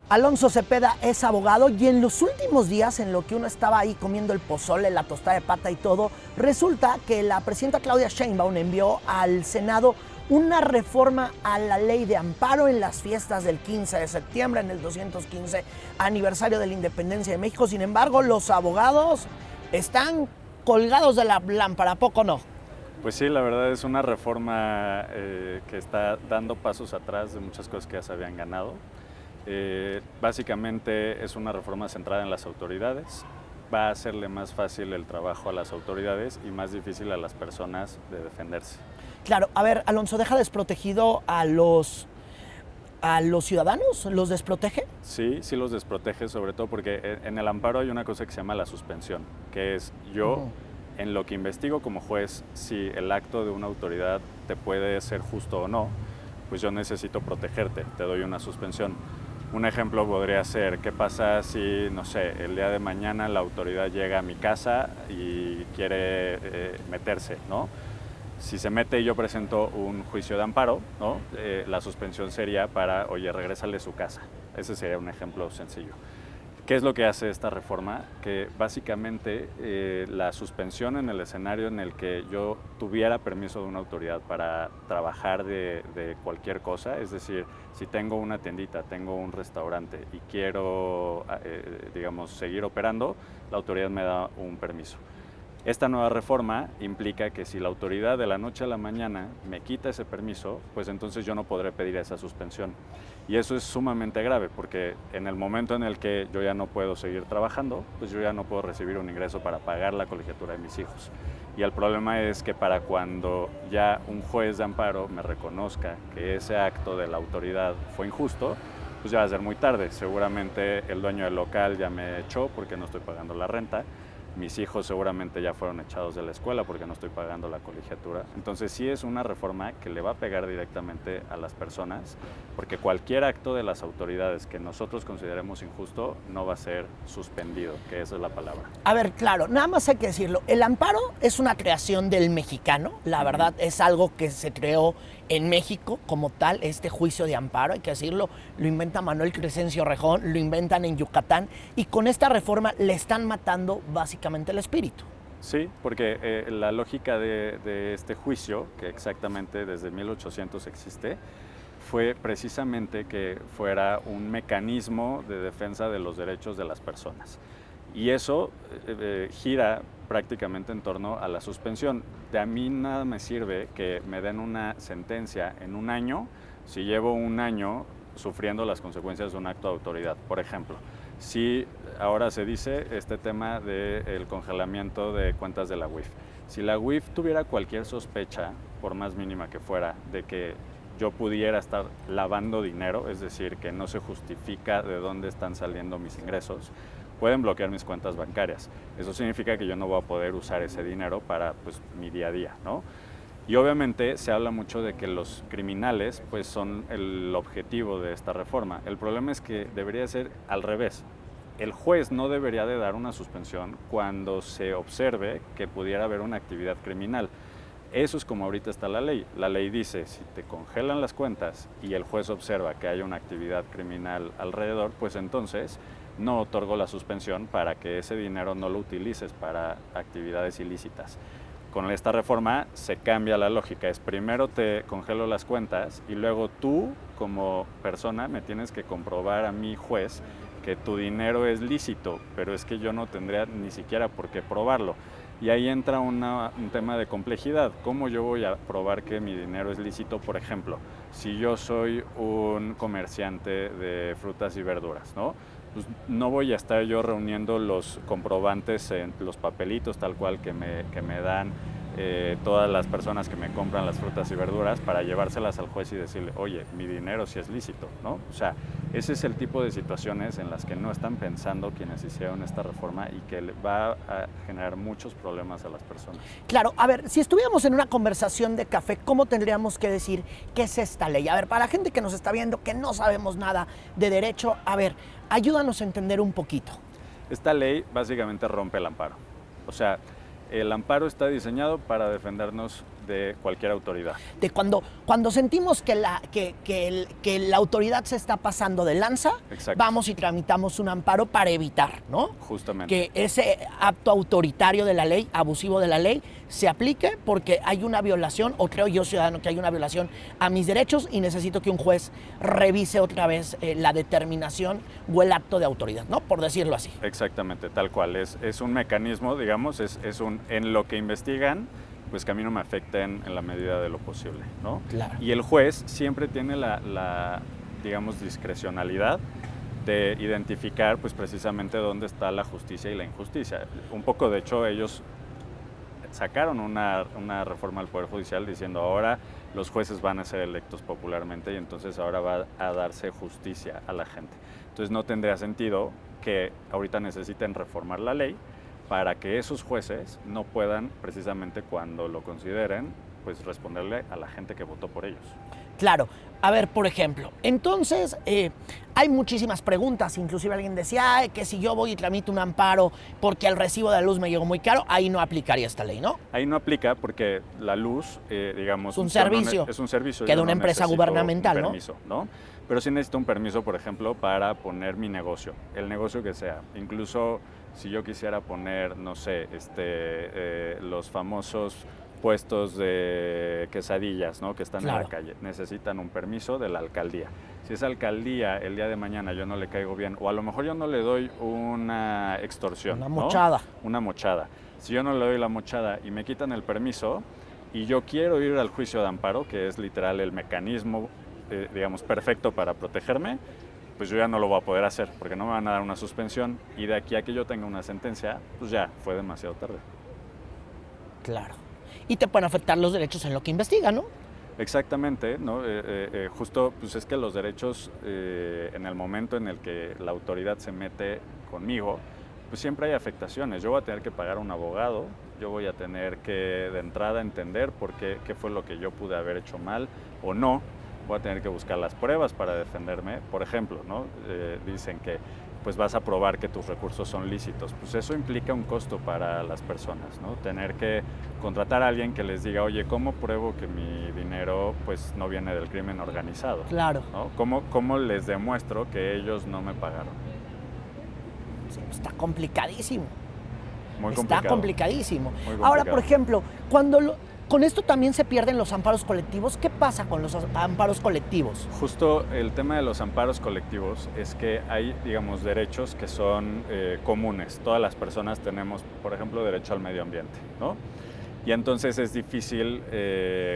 Alonso Cepeda es abogado y en los últimos días, en lo que uno estaba ahí comiendo el pozole, la tostada de pata y todo, resulta que la presidenta Claudia Sheinbaum envió al Senado una reforma a la ley de amparo en las fiestas del 15 de septiembre, en el 215 aniversario de la independencia de México. Sin embargo, los abogados están colgados de la lámpara, ¿a poco no? Pues sí, la verdad es una reforma que está dando pasos atrás de muchas cosas que ya se habían ganado. Básicamente es una reforma centrada en las autoridades. Va a hacerle más fácil el trabajo a las autoridades y más difícil a las personas de defenderse. Claro, a ver, Alonso, ¿deja desprotegido a los ciudadanos? ¿Los desprotege? Sí, sí los desprotege, sobre todo porque en el amparo hay una cosa que se llama la suspensión, que es yo, en lo que investigo como juez, si el acto de una autoridad te puede ser justo o no, pues yo necesito protegerte, te doy una suspensión. Un ejemplo podría ser, ¿qué pasa si, no sé, el día de mañana la autoridad llega a mi casa y quiere meterse, ¿no? Si se mete y yo presento un juicio de amparo, ¿no? La suspensión sería para, oye, regrésale a su casa. Ese sería un ejemplo sencillo. ¿Qué es lo que hace esta reforma? Que básicamente la suspensión en el escenario en el que yo tuviera permiso de una autoridad para trabajar de cualquier cosa, es decir, si tengo una tiendita, tengo un restaurante y quiero, digamos, seguir operando, la autoridad me da un permiso. Esta nueva reforma implica que si la autoridad de la noche a la mañana me quita ese permiso, pues entonces yo no podré pedir esa suspensión. Y eso es sumamente grave porque en el momento en el que yo ya no puedo seguir trabajando, pues yo ya no puedo recibir un ingreso para pagar la colegiatura de mis hijos. Y el problema es que para cuando ya un juez de amparo me reconozca que ese acto de la autoridad fue injusto, pues ya va a ser muy tarde. Seguramente el dueño del local ya me echó porque no estoy pagando la renta. Mis hijos seguramente ya fueron echados de la escuela porque no estoy pagando la colegiatura. Entonces sí es una reforma que le va a pegar directamente a las personas, porque cualquier acto de las autoridades que nosotros consideremos injusto no va a ser suspendido, que esa es la palabra. A ver, claro, nada más hay que decirlo. El amparo es una creación del mexicano. La verdad es algo que se creó en México como tal, este juicio de amparo, hay que decirlo. Lo inventa Manuel Crescencio Rejón, lo inventan en Yucatán y con esta reforma le están matando básicamente el espíritu. Sí, porque la lógica de este juicio, que exactamente desde 1800 existe, fue precisamente que fuera un mecanismo de defensa de los derechos de las personas. Y eso gira prácticamente en torno a la suspensión. De a mí nada me sirve que me den una sentencia en un año si llevo un año sufriendo las consecuencias de un acto de autoridad. Por ejemplo, si ahora se dice este tema del congelamiento de cuentas de la UIF. Si la UIF tuviera cualquier sospecha, por más mínima que fuera, de que yo pudiera estar lavando dinero, es decir, que no se justifica de dónde están saliendo mis ingresos, pueden bloquear mis cuentas bancarias. Eso significa que yo no voy a poder usar ese dinero para pues, mi día a día, ¿no? Y obviamente se habla mucho de que los criminales pues, son el objetivo de esta reforma. El problema es que debería ser al revés. El juez no debería de dar una suspensión cuando se observe que pudiera haber una actividad criminal. Eso es como ahorita está la ley. La ley dice, si te congelan las cuentas y el juez observa que hay una actividad criminal alrededor, pues entonces no otorgo la suspensión para que ese dinero no lo utilices para actividades ilícitas. Con esta reforma se cambia la lógica, es primero te congelo las cuentas y luego tú como persona me tienes que comprobar a mi juez que tu dinero es lícito, pero es que yo no tendría ni siquiera por qué probarlo. Y ahí entra un tema de complejidad. ¿Cómo yo voy a probar que mi dinero es lícito? Por ejemplo, si yo soy un comerciante de frutas y verduras, ¿no? Pues no voy a estar yo reuniendo los comprobantes en los papelitos tal cual que me dan todas las personas que me compran las frutas y verduras para llevárselas al juez y decirle, oye, mi dinero sí es lícito, ¿no? O sea, ese es el tipo de situaciones en las que no están pensando quienes hicieron esta reforma y que va a generar muchos problemas a las personas. Claro, a ver, si estuviéramos en una conversación de café, ¿cómo tendríamos que decir qué es esta ley? A ver, para la gente que nos está viendo, que no sabemos nada de derecho, a ver, ayúdanos a entender un poquito. Esta ley básicamente rompe el amparo. O sea, el amparo está diseñado para defendernos de cualquier autoridad. De cuando sentimos que la autoridad se está pasando de lanza, Exacto. vamos y tramitamos un amparo para evitar, ¿no? Justamente. Que ese acto autoritario de la ley, abusivo de la ley, se aplique porque hay una violación, o creo yo, ciudadano, que hay una violación a mis derechos y necesito que un juez revise otra vez la determinación o el acto de autoridad, ¿no? Por decirlo así. Exactamente, tal cual. Es un mecanismo, digamos, en lo que investigan, pues que a mí no me afecten en la medida de lo posible, ¿no? Claro. Y el juez siempre tiene la digamos, discrecionalidad de identificar, pues precisamente dónde está la justicia y la injusticia. Un poco, de hecho, ellos sacaron una reforma al Poder Judicial diciendo ahora los jueces van a ser electos popularmente y entonces ahora va a darse justicia a la gente. Entonces no tendría sentido que ahorita necesiten reformar la ley para que esos jueces no puedan, precisamente cuando lo consideren, pues responderle a la gente que votó por ellos. Claro. A ver, por ejemplo, entonces hay muchísimas preguntas, inclusive alguien decía que si yo voy y tramito un amparo porque el recibo de la luz me llegó muy caro, ahí no aplicaría esta ley, ¿no? Ahí no aplica porque la luz, digamos... Es un servicio. Es un servicio. Que de una empresa gubernamental, un permiso, ¿no? Pero sí necesito un permiso, por ejemplo, para poner mi negocio, el negocio que sea. Incluso si yo quisiera poner, no sé, los famosos puestos de quesadillas, ¿no? Que están Claro. en la calle, necesitan un permiso de la alcaldía. Si esa alcaldía el día de mañana yo no le caigo bien, o a lo mejor yo no le doy una extorsión, Una ¿no? mochada. Una mochada. Si yo no le doy la mochada y me quitan el permiso y yo quiero ir al juicio de amparo, que es literal el mecanismo, digamos, perfecto para protegerme, pues yo ya no lo voy a poder hacer porque no me van a dar una suspensión y de aquí a que yo tenga una sentencia, pues ya fue demasiado tarde. Claro. Y te pueden afectar los derechos en lo que investigan, ¿no? Exactamente, ¿no? Justo pues es que los derechos en el momento en el que la autoridad se mete conmigo, pues siempre hay afectaciones. Yo voy a tener que pagar a un abogado, yo voy a tener que de entrada entender por qué fue lo que yo pude haber hecho mal o no. Voy a tener que buscar las pruebas para defenderme. Por ejemplo, ¿no? Dicen que pues vas a probar que tus recursos son lícitos. Pues eso implica un costo para las personas, ¿no? Tener que contratar a alguien que les diga, oye, ¿cómo pruebo que mi dinero pues no viene del crimen organizado? Claro. ¿No? ¿Cómo les demuestro que ellos no me pagaron? Sí, está complicadísimo. Muy Está complicado. complicadísimo. Muy complicado. Ahora, por ejemplo, con esto también se pierden los amparos colectivos. ¿Qué pasa con los amparos colectivos? Justo el tema de los amparos colectivos es que hay, digamos, derechos que son comunes. Todas las personas tenemos, por ejemplo, derecho al medio ambiente, ¿no? Y entonces es difícil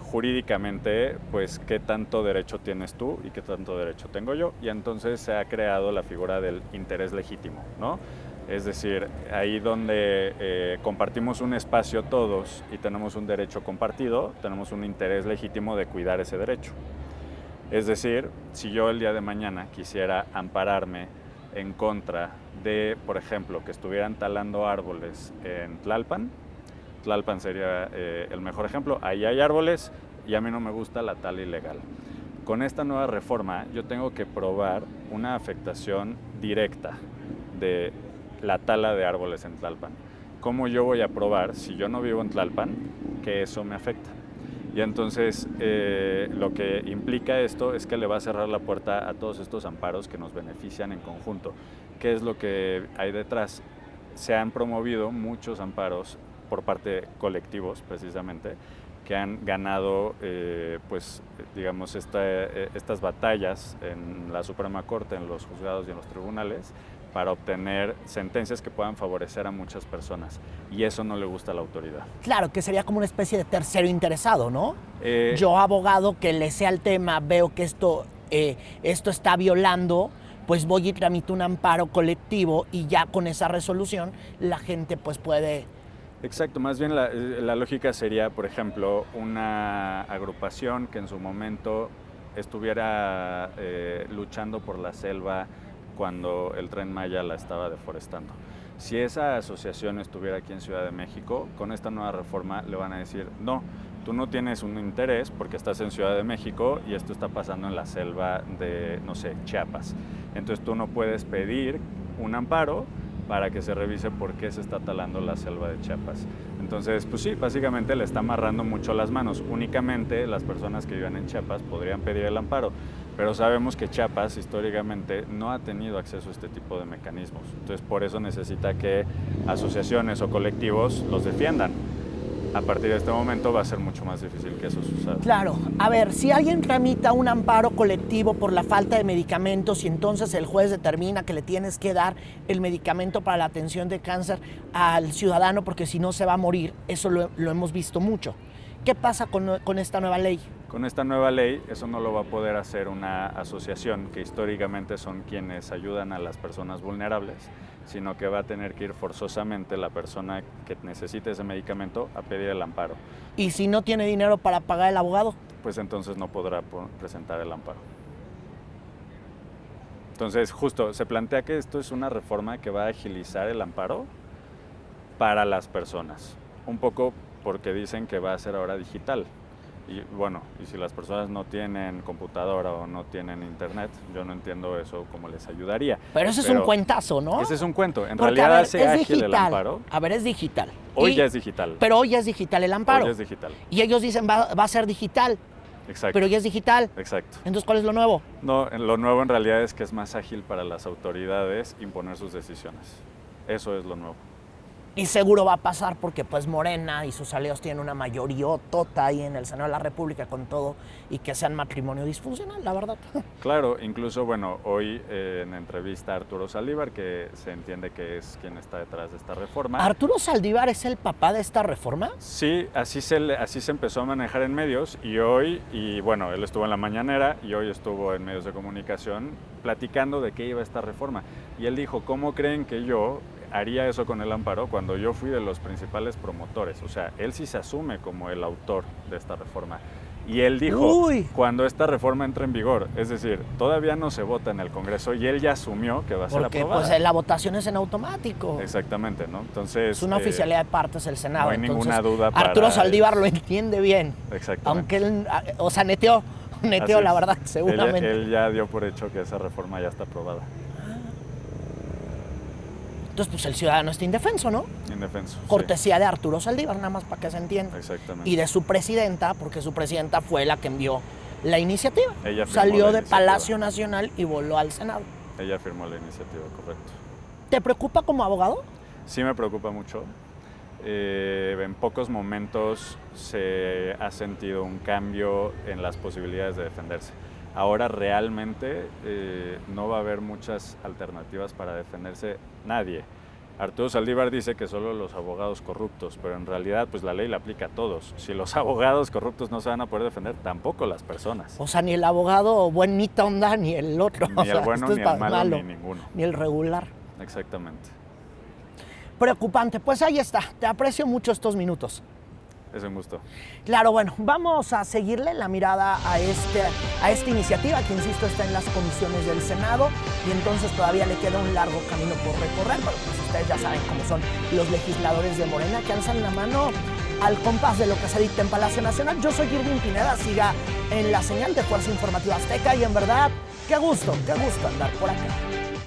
jurídicamente, pues, qué tanto derecho tienes tú y qué tanto derecho tengo yo. Y entonces se ha creado la figura del interés legítimo, ¿no? Es decir, ahí donde compartimos un espacio todos y tenemos un derecho compartido, tenemos un interés legítimo de cuidar ese derecho. Es decir, si yo el día de mañana quisiera ampararme en contra de, por ejemplo, que estuvieran talando árboles en Tlalpan, Tlalpan sería el mejor ejemplo, ahí hay árboles y a mí no me gusta la tala ilegal. Con esta nueva reforma yo tengo que probar una afectación directa de la tala de árboles en Tlalpan. ¿Cómo yo voy a probar, si yo no vivo en Tlalpan, que eso me afecta? Y entonces lo que implica esto es que le va a cerrar la puerta a todos estos amparos que nos benefician en conjunto. ¿Qué es lo que hay detrás? Se han promovido muchos amparos por parte de colectivos, precisamente, que han ganado, pues, digamos, estas batallas en la Suprema Corte, en los juzgados y en los tribunales, para obtener sentencias que puedan favorecer a muchas personas. Y eso no le gusta a la autoridad. Claro, que sería como una especie de tercero interesado, ¿no? Yo, abogado, que le sé al tema, veo que esto está violando, pues voy y tramito un amparo colectivo y ya con esa resolución la gente pues puede... Exacto, más bien la lógica sería, por ejemplo, una agrupación que en su momento estuviera luchando por la selva cuando el Tren Maya la estaba deforestando. Si esa asociación estuviera aquí en Ciudad de México, con esta nueva reforma le van a decir, no, tú no tienes un interés porque estás en Ciudad de México y esto está pasando en la selva de, no sé, Chiapas. Entonces tú no puedes pedir un amparo para que se revise por qué se está talando la selva de Chiapas. Entonces, pues sí, básicamente le está amarrando mucho las manos. Únicamente las personas que viven en Chiapas podrían pedir el amparo, pero sabemos que Chiapas históricamente no ha tenido acceso a este tipo de mecanismos. Entonces, por eso necesita que asociaciones o colectivos los defiendan. A partir de este momento va a ser mucho más difícil que eso suceda. Claro. A ver, si alguien tramita un amparo colectivo por la falta de medicamentos y entonces el juez determina que le tienes que dar el medicamento para la atención de cáncer al ciudadano porque si no se va a morir, eso lo hemos visto mucho. ¿Qué pasa con esta nueva ley? Con esta nueva ley, eso no lo va a poder hacer una asociación que históricamente son quienes ayudan a las personas vulnerables, sino que va a tener que ir forzosamente la persona que necesite ese medicamento a pedir el amparo. ¿Y si no tiene dinero para pagar el abogado? Pues entonces no podrá presentar el amparo. Entonces, justo, se plantea que esto es una reforma que va a agilizar el amparo para las personas. Un poco porque dicen que va a ser ahora digital. Y bueno, y si las personas no tienen computadora o no tienen internet, yo no entiendo eso cómo les ayudaría. Pero ese es un cuentazo, ¿no? Ese es un cuento. En porque, realidad es hace ágil digital. el amparo. A ver, es digital. Hoy ya es digital. Pero hoy ya es digital el amparo. Hoy ya es digital. Y ellos dicen va a ser digital. Exacto. Pero ya es digital. Exacto. Entonces, ¿cuál es lo nuevo? No, lo nuevo en realidad es que es más ágil para las autoridades imponer sus decisiones. Eso es lo nuevo. Y seguro va a pasar porque pues Morena y sus aliados tienen una mayoriotota ahí en el Senado de la República con todo y que sean matrimonio disfuncional, la verdad. Claro, incluso, bueno, hoy en entrevista a Arturo Saldívar, que se entiende que es quien está detrás de esta reforma. ¿Arturo Saldívar es el papá de esta reforma? Sí, así se empezó a manejar en medios y bueno, él estuvo en la mañanera y hoy estuvo en medios de comunicación platicando de qué iba esta reforma. Y él dijo, ¿cómo creen que yo haría eso con el amparo cuando yo fui de los principales promotores? O sea, él sí se asume como el autor de esta reforma. Y él dijo, cuando esta reforma entre en vigor, es decir, todavía no se vota en el Congreso y él ya asumió que va a ser aprobada. Porque pues la votación es en automático. Exactamente, ¿no? Entonces es una oficialidad de partes el Senado. No hay ninguna duda para Arturo Saldívar lo entiende bien. Exactamente. Aunque él, o sea, neteó la verdad, seguramente. Él ya dio por hecho que esa reforma ya está aprobada. Entonces, pues el ciudadano está indefenso, ¿no? Indefenso. Cortesía de Arturo Saldívar, nada más para que se entienda. Exactamente. Y de su presidenta, porque su presidenta fue la que envió la iniciativa. Ella salió de Palacio Nacional y voló al Senado. Ella firmó la iniciativa, correcto. ¿Te preocupa como abogado? Sí me preocupa mucho. En pocos momentos se ha sentido un cambio en las posibilidades de defenderse. Ahora realmente no va a haber muchas alternativas para defenderse nadie. Arturo Saldívar dice que solo los abogados corruptos, pero en realidad pues la ley la aplica a todos. Si los abogados corruptos no se van a poder defender, tampoco las personas. O sea, ni el abogado buenita onda, ni el otro. Ni el bueno, ni el malo, ni ninguno. Ni el regular. Exactamente. Preocupante. Pues ahí está. Te aprecio mucho estos minutos. Es un gusto. Claro, bueno, vamos a seguirle la mirada a esta iniciativa que, insisto, está en las comisiones del Senado y entonces todavía le queda un largo camino por recorrer, pero pues ustedes ya saben cómo son los legisladores de Morena que alzan la mano al compás de lo que se dicta en Palacio Nacional. Yo soy Irving Pineda, siga en la señal de Fuerza Informativa Azteca y en verdad, qué gusto andar por acá.